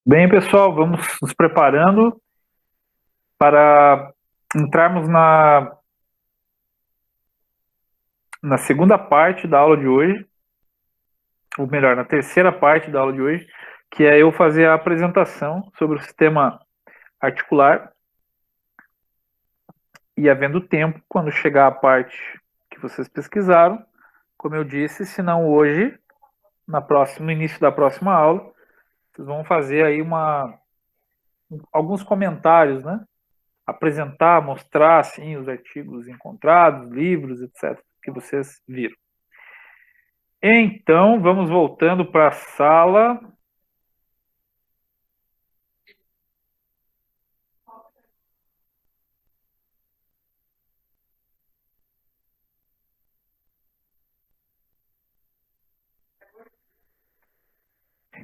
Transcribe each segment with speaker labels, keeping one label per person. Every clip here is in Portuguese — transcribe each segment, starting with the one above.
Speaker 1: Bem, pessoal, vamos nos preparando para entrarmos na segunda parte da aula de hoje, ou melhor, na terceira parte da aula de hoje, que é eu fazer a apresentação sobre o sistema articular e, havendo tempo, quando chegar a parte que vocês pesquisaram, como eu disse, se não hoje, no início da próxima aula, vocês vão fazer aí alguns comentários, né? Apresentar, mostrar, assim, os artigos encontrados, livros, etc., que vocês viram. Então, vamos voltando para a sala.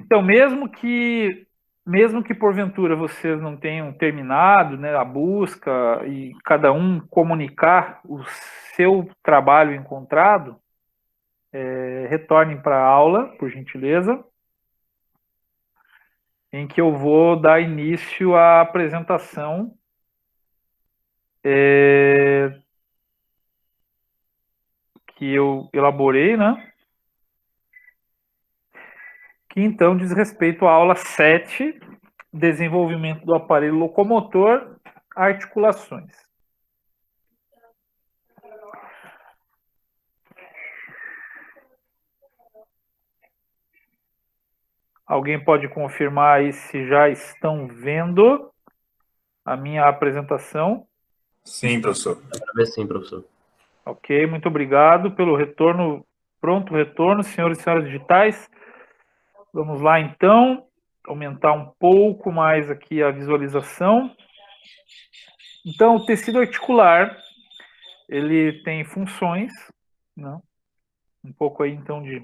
Speaker 1: Então, mesmo que porventura vocês não tenham terminado, né, a busca e cada um comunicar o seu trabalho encontrado, retornem para a aula, por gentileza, em que eu vou dar início à apresentação que eu elaborei, né? Que então diz respeito à aula 7, desenvolvimento do aparelho locomotor, articulações. Alguém pode confirmar aí se já estão vendo a minha apresentação?
Speaker 2: Sim, professor.
Speaker 3: Sim, professor.
Speaker 1: Ok, muito obrigado pelo retorno, pronto retorno, senhores e senhoras digitais. Vamos lá, então, aumentar um pouco mais aqui a visualização. Então, o tecido articular, ele tem funções, né? Um pouco aí, então, de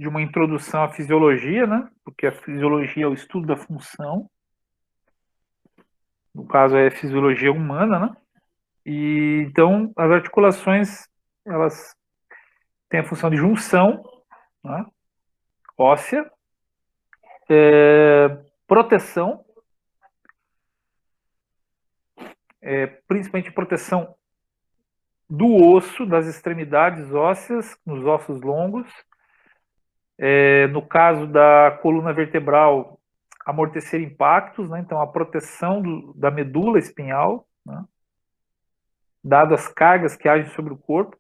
Speaker 1: uma introdução à fisiologia, né? Porque a fisiologia é o estudo da função. No caso, é fisiologia humana, né? E, então, as articulações, elas têm a função de junção, né, óssea, proteção, principalmente proteção do osso, das extremidades ósseas, nos ossos longos. No caso da coluna vertebral, amortecer impactos, né, então a proteção da medula espinhal, né, dado as cargas que agem sobre o corpo.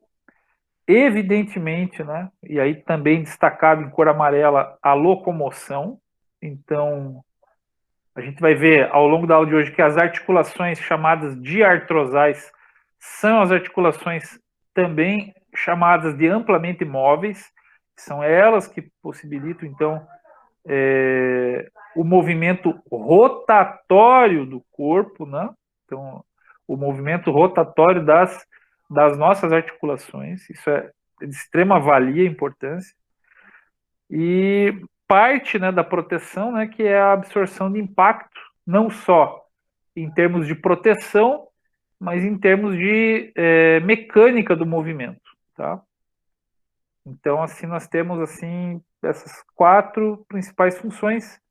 Speaker 1: Evidentemente, né, e aí também destacado em cor amarela, a locomoção. Então, a gente vai ver ao longo da aula de hoje que as articulações chamadas diartrosais são as articulações também chamadas de amplamente móveis. São elas que possibilitam, então, o movimento rotatório do corpo, né? Então, o movimento rotatório das nossas articulações. Isso é de extrema valia e importância. E parte, né, da proteção, né, que é a absorção de impacto, não só em termos de proteção, mas em termos de mecânica do movimento, tá? Então, assim, nós temos assim essas quatro principais funções,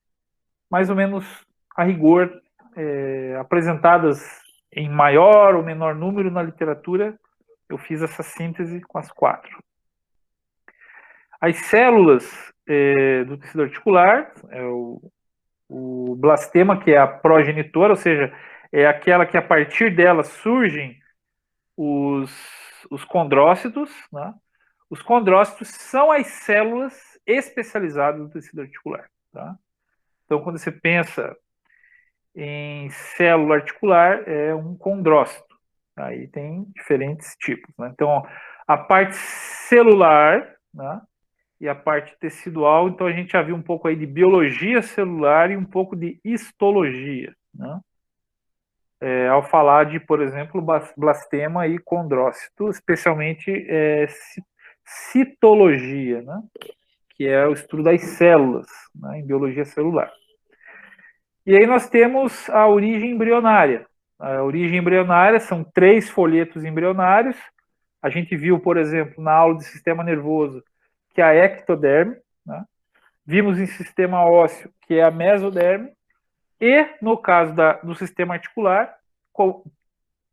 Speaker 1: mais ou menos a rigor, apresentadas em maior ou menor número na literatura. Eu fiz essa síntese com as quatro. As células do tecido articular, o blastema, que é a progenitora, ou seja, é aquela que a partir dela surgem os condrócitos, né? Os condrócitos são as células especializadas do tecido articular, tá? Então, quando você pensa em célula articular, é um condrócito. Aí tem diferentes tipos, né? Então, a parte celular, né, e a parte tecidual, então a gente já viu um pouco aí de biologia celular e um pouco de histologia, né? Ao falar de, por exemplo, blastema e condrócito, especialmente citologia, né? Que é o estudo das células, né, em biologia celular. E aí nós temos a origem embrionária. A origem embrionária são 3 folhetos embrionários. A gente viu, por exemplo, na aula de sistema nervoso, que é a ectoderme, né? vimos em sistema ósseo, que é a mesoderme, e no caso do sistema articular,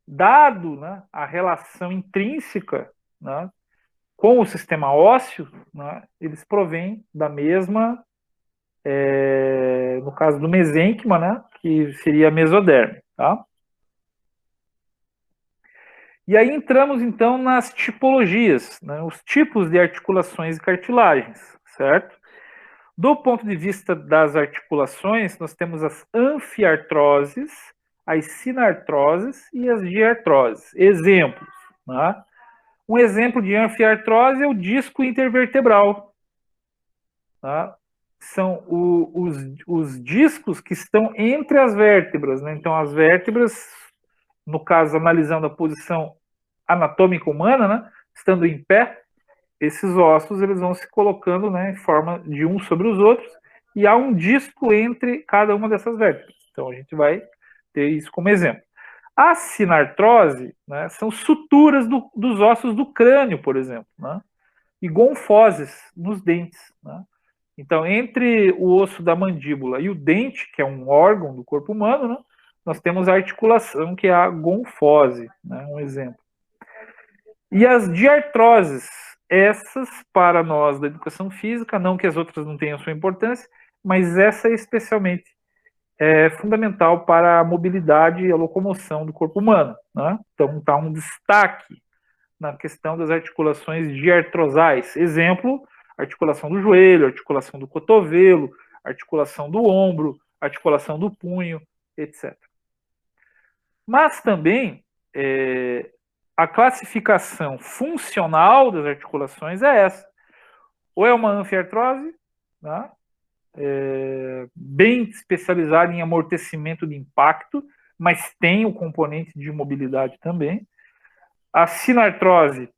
Speaker 1: dado, né, a relação intrínseca, né, com o sistema ósseo, né, eles provêm da mesma, no caso do mesênquima, né, que seria a mesoderme. Tá? E aí entramos, então, nas tipologias, né, os tipos de articulações e cartilagens, certo? Do ponto de vista das articulações, nós temos as anfiartroses, as sinartroses e as diartroses. Exemplos. Né? Um exemplo de anfiartrose é o disco intervertebral. Tá? São os discos que estão entre as vértebras. Né? Então, as vértebras, no caso, analisando a posição anatômica humana, né? Estando em pé, esses ossos eles vão se colocando, né, em forma de um sobre os outros, e há um disco entre cada uma dessas vértebras. Então, a gente vai ter isso como exemplo. A sinartrose, né, são suturas dos ossos do crânio, por exemplo, né, e gonfoses nos dentes. Né. Então, entre o osso da mandíbula e o dente, que é um órgão do corpo humano, né, nós temos a articulação, que é a gonfose, né, um exemplo. E as diartroses, essas, para nós da educação física, não que as outras não tenham sua importância, mas essa é especialmente fundamental para a mobilidade e a locomoção do corpo humano. Né? Então, está um destaque na questão das articulações diartrosais. Exemplo, articulação do joelho, articulação do cotovelo, articulação do ombro, articulação do punho, etc. Mas também a classificação funcional das articulações é essa. Ou é uma anfiartrose, né? Bem especializada em amortecimento de impacto, mas tem o componente de mobilidade também. A sinartrose,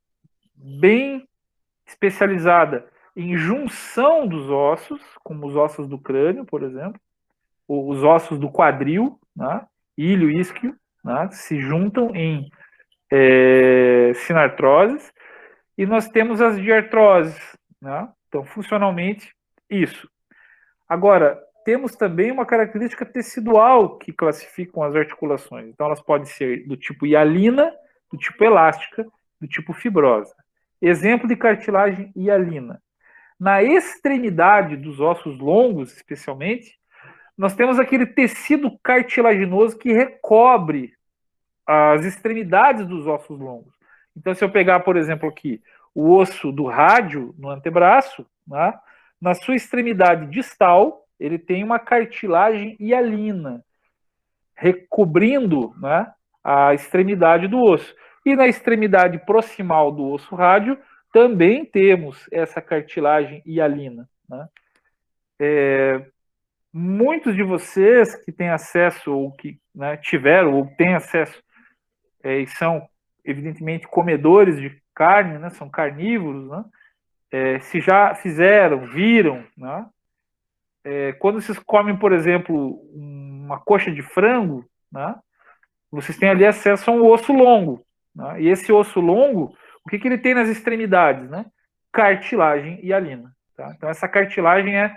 Speaker 1: bem especializada em junção dos ossos, como os ossos do crânio, por exemplo, ou os ossos do quadril, né? Ilho e isquio, né? Se juntam em sinartroses, e nós temos as diartroses. Né? Então, funcionalmente, isso. Agora, temos também uma característica tecidual que classificam as articulações. Então, elas podem ser do tipo hialina, do tipo elástica, do tipo fibrosa. Exemplo de cartilagem hialina. Na extremidade dos ossos longos, especialmente, nós temos aquele tecido cartilaginoso que recobre as extremidades dos ossos longos. Então, se eu pegar, por exemplo, aqui o osso do rádio no antebraço, né, na sua extremidade distal, ele tem uma cartilagem hialina, recobrindo, né, a extremidade do osso. E na extremidade proximal do osso rádio, também temos essa cartilagem hialina. Né. Muitos de vocês que têm acesso, ou que, né, tiveram, ou têm acesso, e são, evidentemente, comedores de carne, né, são carnívoros, né, se já fizeram, viram, né, quando vocês comem, por exemplo, uma coxa de frango, né, vocês têm ali acesso a um osso longo, né, e esse osso longo, o que ele tem nas extremidades? Né? Cartilagem hialina. Tá? Então, essa cartilagem é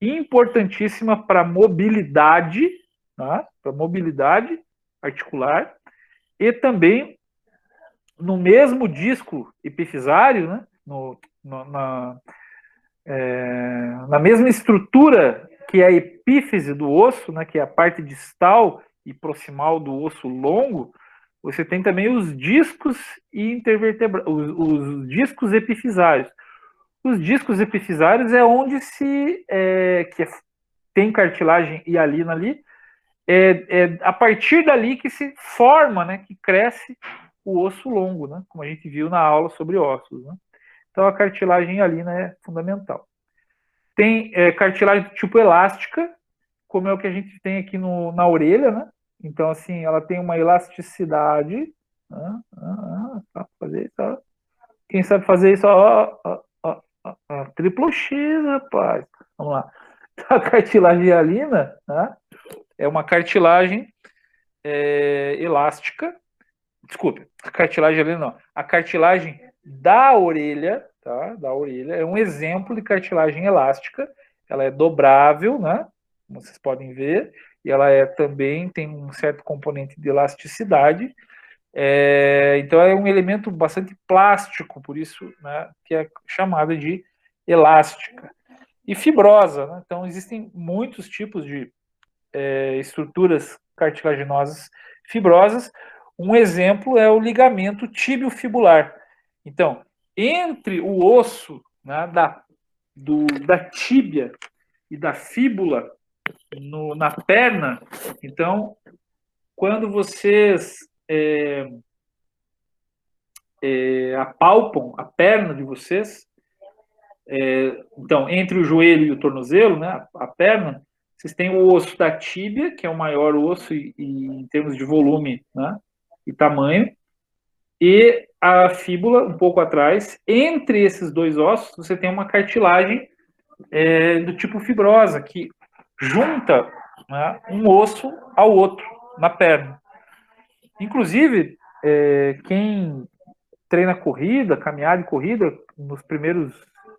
Speaker 1: importantíssima para mobilidade, tá? Para mobilidade articular, e também no mesmo disco epifisário, né, na mesma estrutura que é a epífise do osso, né, que é a parte distal e proximal do osso longo, você tem também os discos intervertebrais, os discos epifisários. Os discos epifisários é onde tem cartilagem hialina ali, a partir dali que se forma, né, que cresce o osso longo, né, como a gente viu na aula sobre ossos. Né? Então, a cartilagem hialina é fundamental. Tem cartilagem do tipo elástica, como é o que a gente tem aqui na orelha, né? Então, assim, ela tem uma elasticidade. Fazer isso, ó. Quem sabe fazer isso, triplo X, rapaz. Vamos lá. A cartilagem hialina, né, é uma cartilagem elástica. Desculpe, a cartilagem hialina não. A cartilagem da orelha, tá? Da orelha, é um exemplo de cartilagem elástica. ela é dobrável, né? Como vocês podem ver, e ela também tem um certo componente de elasticidade. Então é um elemento bastante plástico, por isso, né, que é chamada de elástica. E fibrosa, né? Então existem muitos tipos de estruturas cartilaginosas fibrosas. Um exemplo é o ligamento tibio-fibular. Então, entre o osso, né, da tíbia e da fíbula na perna, então, quando vocês apalpam a perna de vocês, então, entre o joelho e o tornozelo, né, a perna, vocês têm o osso da tíbia, que é o maior osso em termos de volume, né, e tamanho, e a fíbula, um pouco atrás. Entre esses dois ossos, você tem uma cartilagem do tipo fibrosa, que junta, né, um osso ao outro na perna. Inclusive, quem treina corrida, caminhada e corrida, nos primeiros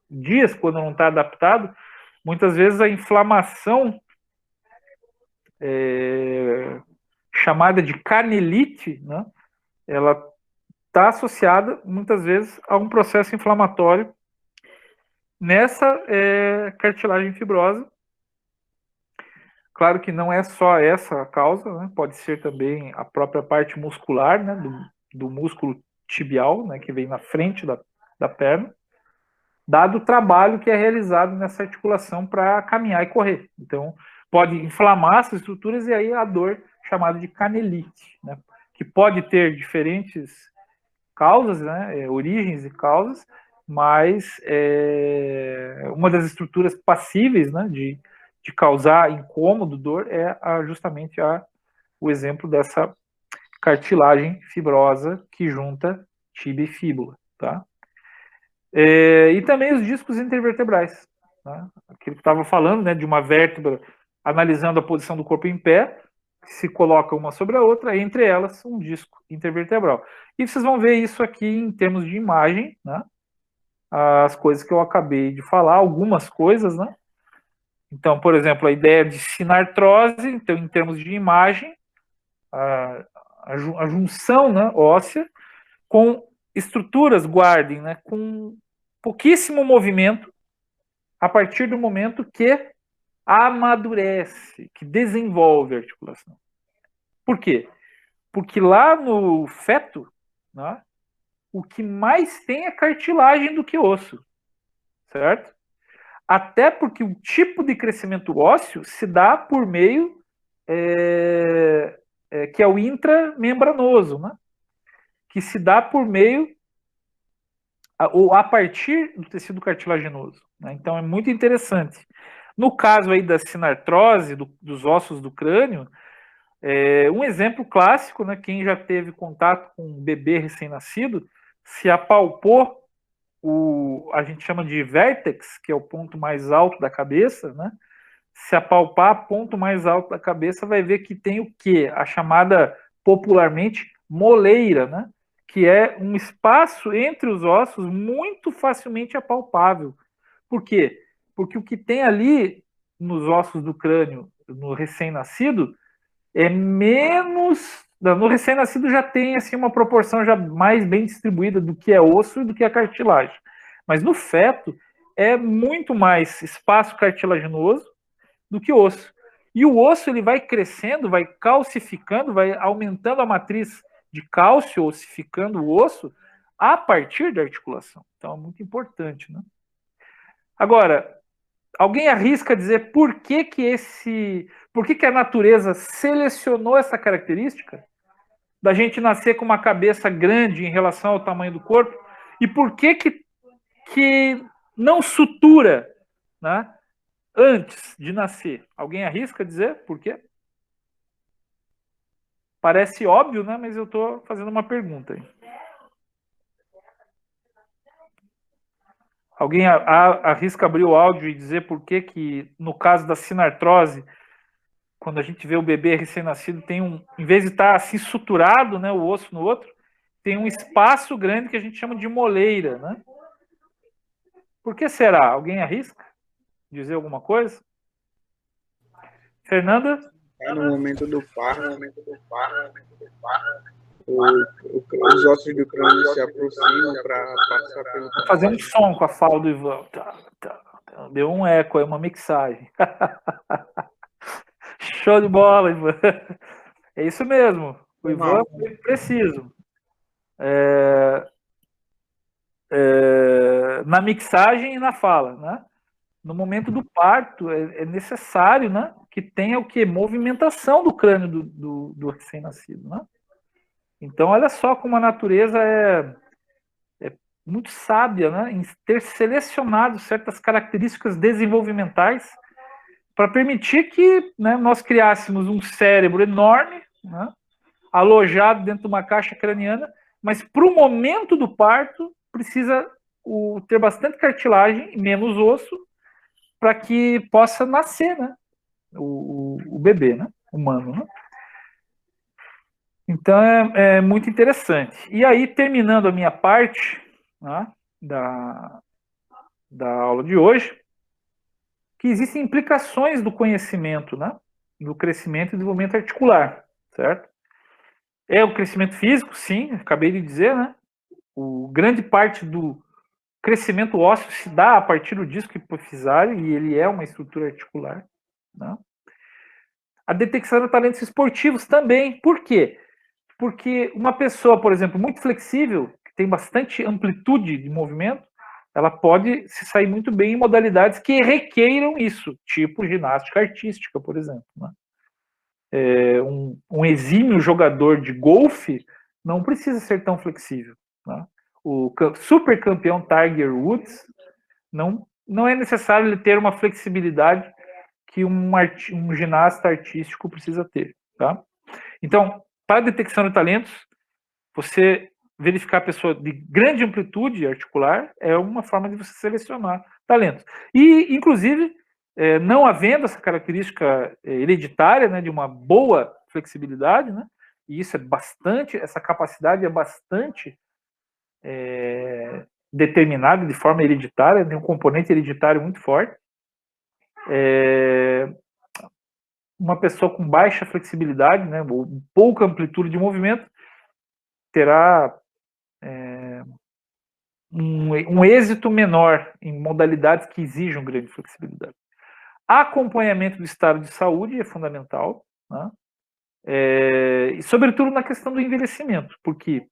Speaker 1: dias, quando não está adaptado, muitas vezes a inflamação chamada de canelite, né, ela está associada, muitas vezes, a um processo inflamatório nessa cartilagem fibrosa. Claro que não é só essa a causa, né? Pode ser também a própria parte muscular, né? do músculo tibial, né? Que vem na frente da perna, dado o trabalho que é realizado nessa articulação para caminhar e correr. Então, pode inflamar essas estruturas e aí a dor chamada de canelite, né? Que pode ter diferentes causas, né? Origens e causas, mas uma das estruturas passíveis, né? de causar incômodo, dor, é justamente o exemplo dessa cartilagem fibrosa que junta tíbia e fíbula, tá? E também os discos intervertebrais, né? Aquilo que estava falando, né, de uma vértebra analisando a posição do corpo em pé, se coloca uma sobre a outra, entre elas um disco intervertebral. E vocês vão ver isso aqui em termos de imagem, né? As coisas que eu acabei de falar, algumas coisas, né? Então, por exemplo, a ideia de sinartrose, então, em termos de imagem, a junção, né, óssea com estruturas, guardem, né, com pouquíssimo movimento a partir do momento que amadurece, que desenvolve a articulação. Por quê? Porque lá no feto, né, o que mais tem é cartilagem do que osso, certo? Até porque o tipo de crescimento ósseo se dá por meio que é o intramembranoso, né? Que se dá por meio ou a partir do tecido cartilaginoso. Né? Então é muito interessante. No caso aí da sinartrose, dos ossos do crânio, um exemplo clássico, né? Quem já teve contato com um bebê recém-nascido, se apalpou a gente chama de vértex, que é o ponto mais alto da cabeça, né? Se apalpar o ponto mais alto da cabeça, vai ver que tem o quê? A chamada popularmente moleira, né? Que é um espaço entre os ossos muito facilmente apalpável. Por quê? Porque o que tem ali nos ossos do crânio, no recém-nascido, é menos. No recém-nascido já tem assim, uma proporção já mais bem distribuída do que é osso e do que é cartilagem. Mas no feto é muito mais espaço cartilaginoso do que osso. E o osso ele vai crescendo, vai calcificando, vai aumentando a matriz de cálcio, ossificando o osso a partir da articulação. Então é muito importante, né? Agora, alguém arrisca dizer por que a natureza selecionou essa característica da gente nascer com uma cabeça grande em relação ao tamanho do corpo e por que não sutura, né? Antes de nascer. Alguém arrisca dizer por quê? Parece óbvio, né? Mas eu estou fazendo uma pergunta aí. Alguém arrisca abrir o áudio e dizer por que, no caso da sinartrose, quando a gente vê o bebê recém-nascido, em vez de estar assim suturado, né, o osso no outro, tem um espaço grande que a gente chama de moleira, né? Por que será? Alguém arrisca? dizer alguma coisa? Fernanda?
Speaker 2: No momento do parto, os ossos do crânio se aproximam para passar pelo
Speaker 1: Vou fazer um som com a fala do Ivan. Deu um eco, é uma mixagem. Show de bola, Ivan. É isso mesmo. O Ivan foi preciso. Na mixagem e na fala, né? No momento do parto, é necessário, né, que tenha o quê? Movimentação do crânio do recém-nascido, né? Então, olha só como a natureza é muito sábia, né, em ter selecionado certas características desenvolvimentais para permitir que, né, nós criássemos um cérebro enorme, né, alojado dentro de uma caixa craniana, mas para o momento do parto precisa ter bastante cartilagem e menos osso para que possa nascer, né, o bebê, né, humano, né? Então é muito interessante. E aí, terminando a minha parte, né, da aula de hoje, que existem implicações do conhecimento, né, do crescimento e desenvolvimento articular, certo? É o crescimento físico, sim, acabei de dizer, né? Grande parte do crescimento ósseo se dá a partir do disco hipofisário e ele é uma estrutura articular, né? A detecção de talentos esportivos também. Por quê? Porque uma pessoa, por exemplo, muito flexível, que tem bastante amplitude de movimento, ela pode se sair muito bem em modalidades que requeiram isso, tipo ginástica artística, por exemplo, né? Um exímio jogador de golfe não precisa ser tão flexível, né? O super campeão Tiger Woods não é necessário ele ter uma flexibilidade que um ginasta artístico precisa ter, tá? Então, para a detecção de talentos, você verificar a pessoa de grande amplitude articular é uma forma de você selecionar talentos. E, inclusive, não havendo essa característica hereditária, né, de uma boa flexibilidade, né, e isso é bastante, essa capacidade é bastante determinada de forma hereditária, tem um componente hereditário muito forte. Uma pessoa com baixa flexibilidade, né, ou pouca amplitude de movimento, terá um êxito menor em modalidades que exijam grande flexibilidade. Acompanhamento do estado de saúde é fundamental, né? E sobretudo na questão do envelhecimento, porque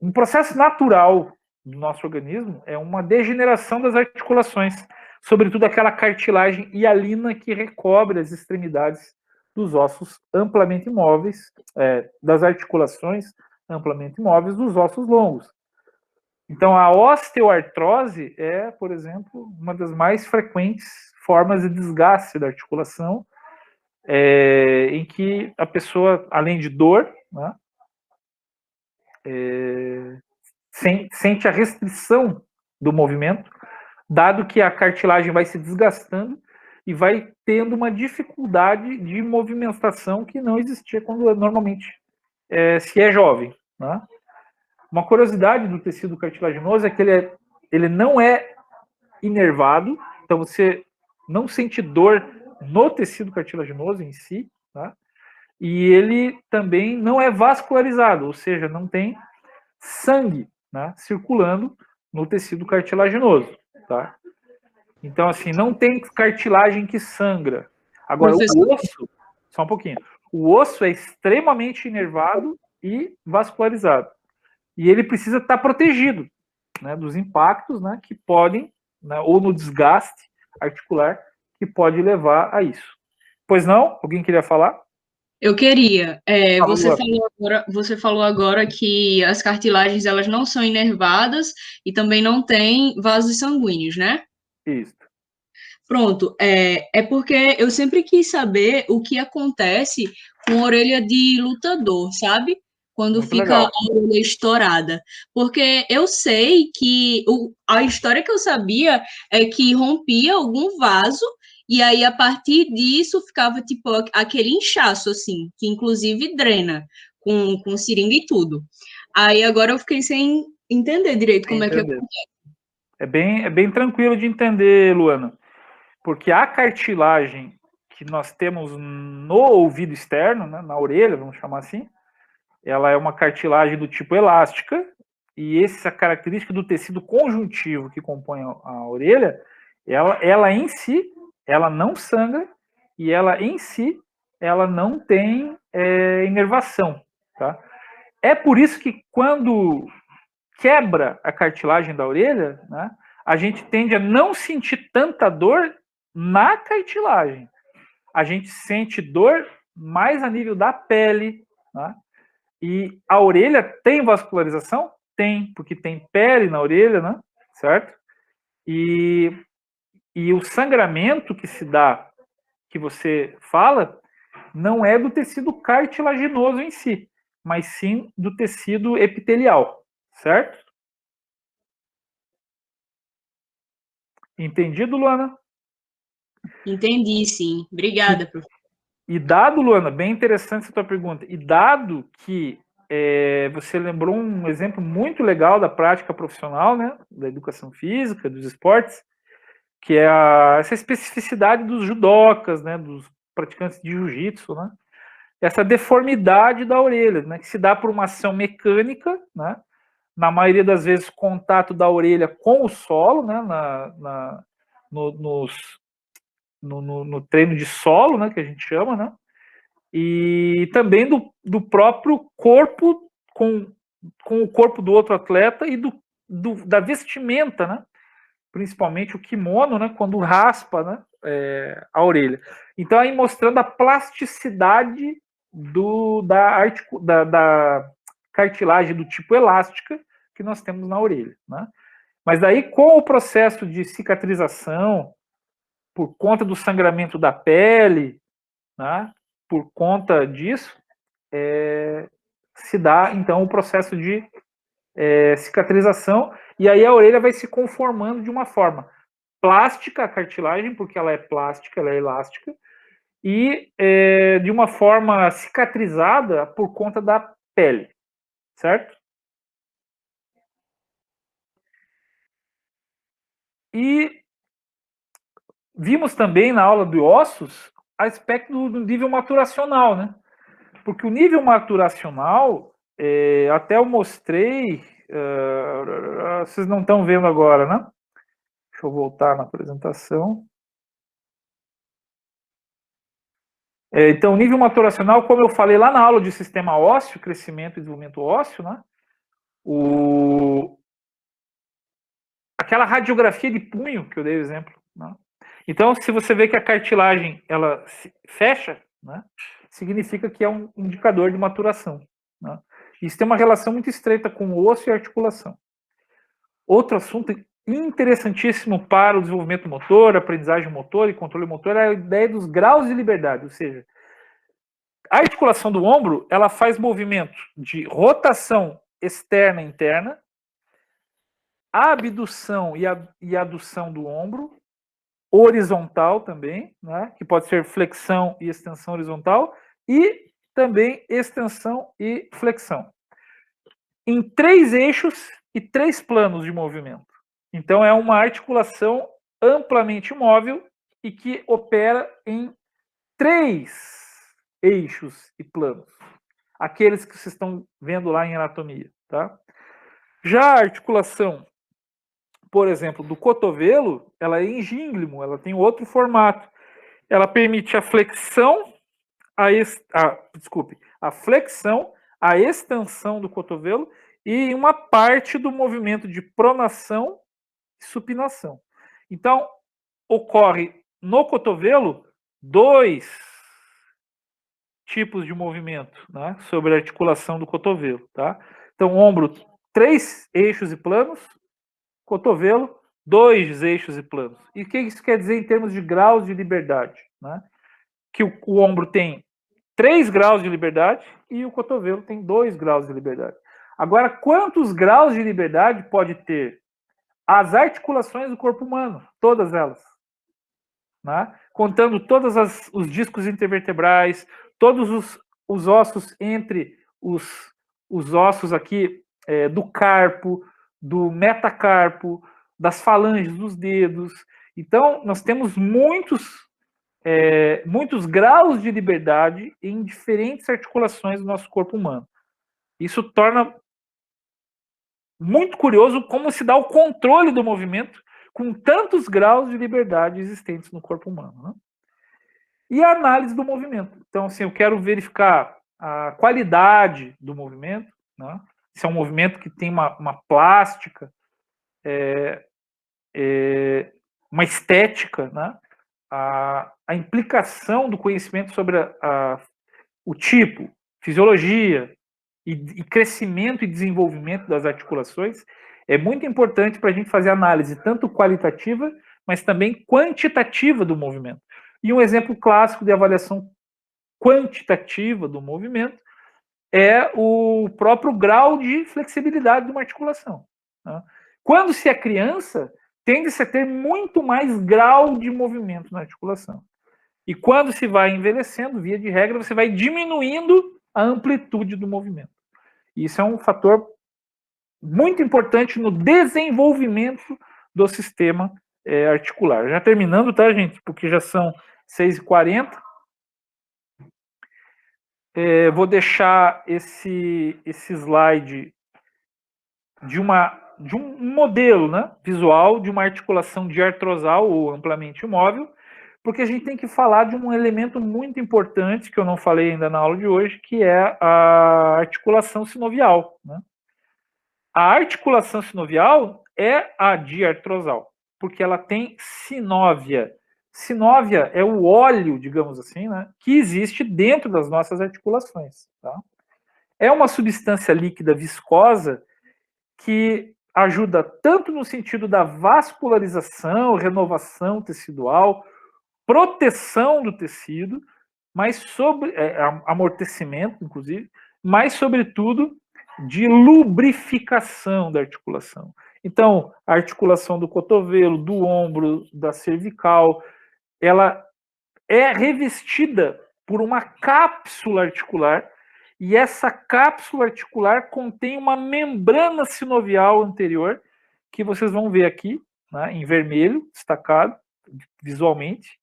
Speaker 1: um processo natural do nosso organismo é uma degeneração das articulações, sobretudo aquela cartilagem hialina que recobre as extremidades dos ossos amplamente móveis, das articulações amplamente móveis dos ossos longos. Então, a osteoartrose é, por exemplo, uma das mais frequentes formas de desgaste da articulação, em que a pessoa, além de dor, né, sente a restrição do movimento, dado que a cartilagem vai se desgastando e vai tendo uma dificuldade de movimentação que não existia quando normalmente se é jovem, né? Uma curiosidade do tecido cartilaginoso é que ele não é inervado, então você não sente dor no tecido cartilaginoso em si, tá? E ele também não é vascularizado, ou seja, não tem sangue, né, circulando no tecido cartilaginoso, tá? Então, assim, não tem cartilagem que sangra. Agora,
Speaker 3: Professor,
Speaker 1: o osso, só um pouquinho, o osso é extremamente inervado e vascularizado. E ele precisa estar protegido, né, dos impactos, né, que podem, né, ou no desgaste articular, que pode levar a isso. Pois não? Alguém queria falar?
Speaker 3: eu queria. Você
Speaker 1: Luana.
Speaker 3: falou agora que as cartilagens elas não são inervadas e também não têm vasos sanguíneos, né?
Speaker 1: Isso.
Speaker 3: Pronto. É porque eu sempre quis saber o que acontece com a orelha de lutador, sabe? Quando
Speaker 1: Muito
Speaker 3: fica a
Speaker 1: legal.
Speaker 3: orelha estourada. Porque eu sei que a história que eu sabia é que rompia algum vaso e aí a partir disso ficava tipo aquele inchaço assim, que inclusive drena com seringa e tudo. Aí agora eu fiquei sem entender direito como é que
Speaker 1: É bem tranquilo de entender, Luana. porque a cartilagem que nós temos no ouvido externo, né, na orelha, vamos chamar assim, ela é uma cartilagem do tipo elástica, e essa característica do tecido conjuntivo que compõe a orelha, ela em si, ela não sangra, e ela em si, ela não tem inervação, tá? É por isso que quando quebra a cartilagem da orelha, né, a gente tende a não sentir tanta dor na cartilagem. A gente sente dor mais a nível da pele, né? E a orelha tem vascularização? Tem, porque tem pele na orelha, né? Certo? E o sangramento que se dá, que você fala, não é do tecido cartilaginoso em si, mas sim do tecido epitelial, certo? Entendido, Luana?
Speaker 3: Entendi, sim. Obrigada, professor.
Speaker 1: E dado, Luana, bem interessante essa tua pergunta, e dado que você lembrou um exemplo muito legal da prática profissional, né, da educação física, dos esportes, que é essa especificidade dos judocas, né, dos praticantes de jiu-jitsu, né, essa deformidade da orelha, né, que se dá por uma ação mecânica, né, na maioria das vezes contato da orelha com o solo, né, no treino de solo, né, que a gente chama, né, e também do próprio corpo com o corpo do outro atleta e da vestimenta, né? Principalmente o kimono, né? Quando raspa, né? A orelha. Então, aí mostrando a plasticidade da cartilagem do tipo elástica que nós temos na orelha, né? Mas daí, com o processo de cicatrização, por conta do sangramento da pele, né? Por conta disso, se dá, então, o processo de cicatrização, e aí a orelha vai se conformando de uma forma plástica, a cartilagem, porque ela é plástica, ela é elástica, e de uma forma cicatrizada por conta da pele, certo? E vimos também na aula de ossos aspecto do nível maturacional, né? Porque o nível maturacional, até eu mostrei, vocês não estão vendo agora, né? Deixa eu voltar na apresentação. Então, o nível maturacional, como eu falei lá na aula de sistema ósseo, crescimento e desenvolvimento ósseo, né? Aquela radiografia de punho que eu dei o exemplo, né? Então, se você vê que a cartilagem ela se fecha, né, significa que é um indicador de maturação, né? Isso tem uma relação muito estreita com o osso e a articulação. Outro assunto interessantíssimo para o desenvolvimento motor, aprendizagem motor e controle motor é a ideia dos graus de liberdade, ou seja, a articulação do ombro, ela faz movimento de rotação externa e interna, abdução e adução do ombro, horizontal também, né, que pode ser flexão e extensão horizontal, e também extensão e flexão. Em 3 eixos e 3 planos de movimento. Então, é uma articulação amplamente móvel e que opera em 3 eixos e planos. Aqueles que vocês estão vendo lá em anatomia, tá? Já a articulação, por exemplo, do cotovelo, ela é em gínglimo, ela tem outro formato. Ela permite a flexão, a flexão, a extensão do cotovelo e uma parte do movimento de pronação e supinação. Então, ocorre no cotovelo 2 tipos de movimento, né, sobre a articulação do cotovelo, tá? Então, ombro, 3 eixos e planos, cotovelo, 2 eixos e planos. E o que isso quer dizer em termos de graus de liberdade, né? Que o ombro tem 3 graus de liberdade e o cotovelo tem 2 graus de liberdade. Agora, quantos graus de liberdade pode ter as articulações do corpo humano? Todas elas, né? Contando todos os discos intervertebrais, todos os ossos entre os ossos aqui do carpo, do metacarpo, das falanges dos dedos Então, nós temos muitos graus de liberdade em diferentes articulações do nosso corpo humano. Isso torna muito curioso como se dá o controle do movimento com tantos graus de liberdade existentes no corpo humano. Né? E a análise do movimento. Então, assim, eu quero verificar a qualidade do movimento, né? Se é um movimento que tem uma plástica, uma estética, né? A implicação do conhecimento sobre o tipo, fisiologia e crescimento e desenvolvimento das articulações é muito importante para a gente fazer análise tanto qualitativa, mas também quantitativa do movimento. E um exemplo clássico de avaliação quantitativa do movimento é o próprio grau de flexibilidade de uma articulação. Né? Quando se é criança, tende-se a ter muito mais grau de movimento na articulação. E quando se vai envelhecendo, via de regra, você vai diminuindo a amplitude do movimento. E isso é um fator muito importante no desenvolvimento do sistema articular. Já terminando, tá, gente? Porque já são 6h40. Vou deixar esse slide de um modelo, né, visual de uma articulação diartrosal ou amplamente imóvel, porque a gente tem que falar de um elemento muito importante que eu não falei ainda na aula de hoje, que é a articulação sinovial. Né? A articulação sinovial é a diartrosal, porque ela tem sinóvia. Sinóvia é o óleo, digamos assim, né, que existe dentro das nossas articulações. Tá? É uma substância líquida viscosa que ajuda tanto no sentido da vascularização, renovação tecidual, proteção do tecido, mas amortecimento, inclusive, mas sobretudo de lubrificação da articulação. Então, a articulação do cotovelo, do ombro, da cervical, ela é revestida por uma cápsula articular, e essa cápsula articular contém uma membrana sinovial anterior, que vocês vão ver aqui, né, em vermelho, destacado visualmente.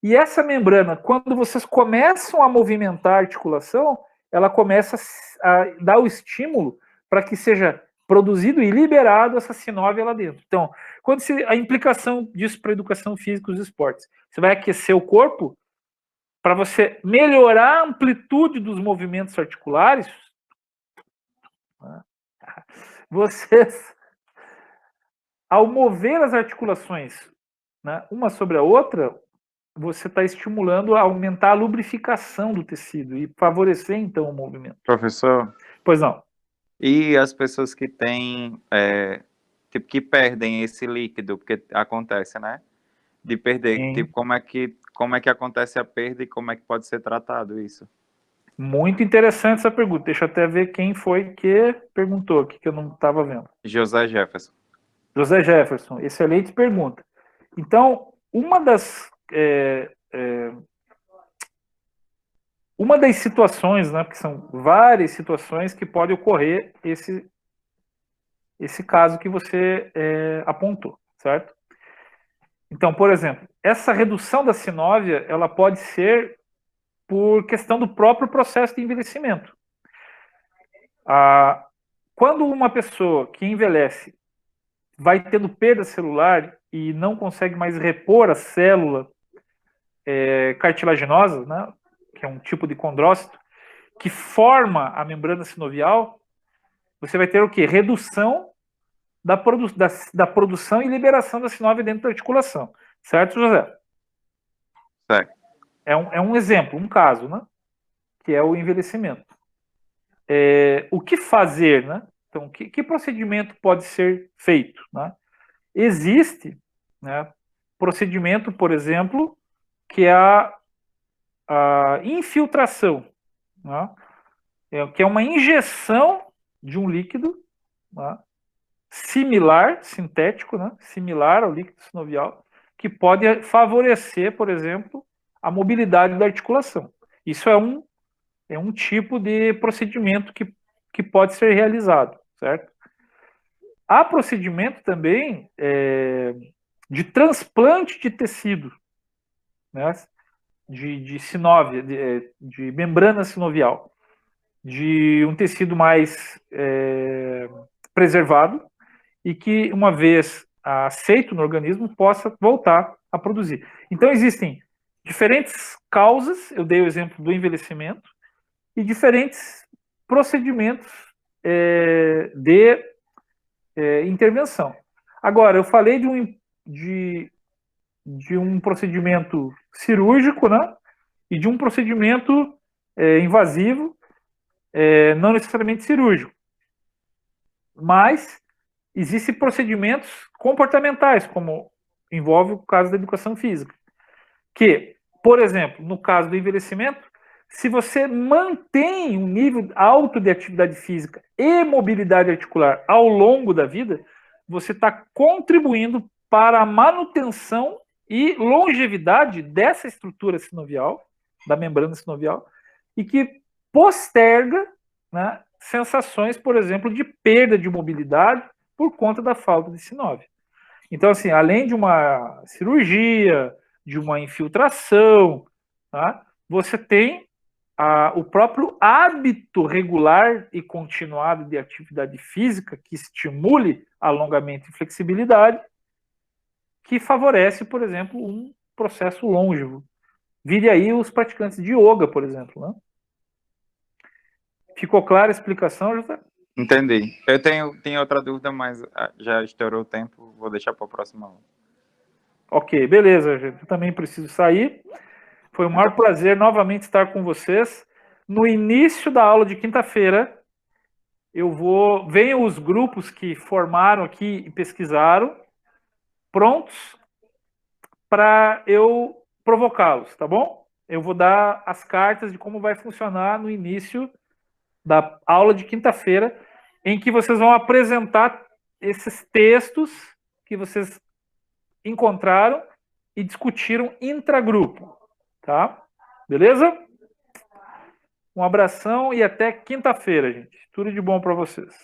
Speaker 1: E essa membrana, quando vocês começam a movimentar a articulação, ela começa a dar o estímulo para que seja produzido e liberado essa sinóvia lá dentro. Então, a implicação disso para a educação física e os esportes, você vai aquecer o corpo para você melhorar a amplitude dos movimentos articulares. Vocês, ao mover as articulações, né, uma sobre a outra, você está estimulando a aumentar a lubrificação do tecido e favorecer, então, o movimento.
Speaker 4: Professor?
Speaker 1: Pois não.
Speaker 4: E as pessoas que têm, que perdem esse líquido, porque acontece, né? De perder,
Speaker 1: Sim.
Speaker 4: tipo, como é que acontece a perda e como é que pode ser tratado isso?
Speaker 1: Muito interessante essa pergunta. Deixa eu até ver quem foi que perguntou aqui, que eu não estava vendo.
Speaker 4: José Jefferson.
Speaker 1: José Jefferson, excelente pergunta. Então, uma das situações, né, porque são várias situações que pode ocorrer esse caso que você apontou, certo? Então, por exemplo, essa redução da sinóvia, ela pode ser por questão do próprio processo de envelhecimento. Quando uma pessoa que envelhece vai tendo perda celular e não consegue mais repor a célula cartilaginosa, né, que é um tipo de condrócito, que forma a membrana sinovial, você vai ter o quê? Redução da produção e liberação da sinóvia dentro da articulação. Certo, José?
Speaker 4: Certo.
Speaker 1: É um exemplo, um caso, né? Que é o envelhecimento. O que fazer, né? Então, que procedimento pode ser feito? Né? Existe, né, procedimento, por exemplo, que é a infiltração, né? Que é uma injeção de um líquido, né, similar, sintético, né, similar ao líquido sinovial, que pode favorecer, por exemplo, a mobilidade da articulação. Isso é um tipo de procedimento que pode ser realizado, certo? Há procedimento também de transplante de tecido, né? De sinóvia, de membrana sinovial, de um tecido mais preservado e que, uma vez aceito no organismo, possa voltar a produzir. Então, existem diferentes causas, eu dei o exemplo do envelhecimento, e diferentes procedimentos de intervenção. Agora, eu falei de um procedimento cirúrgico, né? E de um procedimento invasivo, não necessariamente cirúrgico. Mas existem procedimentos comportamentais, como envolve o caso da educação física. Que, por exemplo, no caso do envelhecimento, se você mantém um nível alto de atividade física e mobilidade articular ao longo da vida, você está contribuindo para a manutenção e longevidade dessa estrutura sinovial, da membrana sinovial, e que posterga, né, sensações, por exemplo, de perda de mobilidade por conta da falta de sinóvio. Então, assim, além de uma cirurgia, de uma infiltração, tá, você tem o próprio hábito regular e continuado de atividade física que estimule alongamento e flexibilidade, que favorece, por exemplo, um processo longevo. Vire aí os praticantes de yoga, por exemplo, né? Ficou clara a explicação, José?
Speaker 4: Entendi. Eu tenho outra dúvida, mas já estourou o tempo, vou deixar para a próxima aula.
Speaker 1: Ok, beleza, gente. Eu também preciso sair. Foi um maior prazer novamente estar com vocês. No início da aula de quinta-feira, venham os grupos que formaram aqui e pesquisaram, prontos para eu provocá-los, tá bom? Eu vou dar as cartas de como vai funcionar no início da aula de quinta-feira, em que vocês vão apresentar esses textos que vocês encontraram e discutiram intragrupo, tá? Beleza? Um abração e até quinta-feira, gente. Tudo de bom para vocês.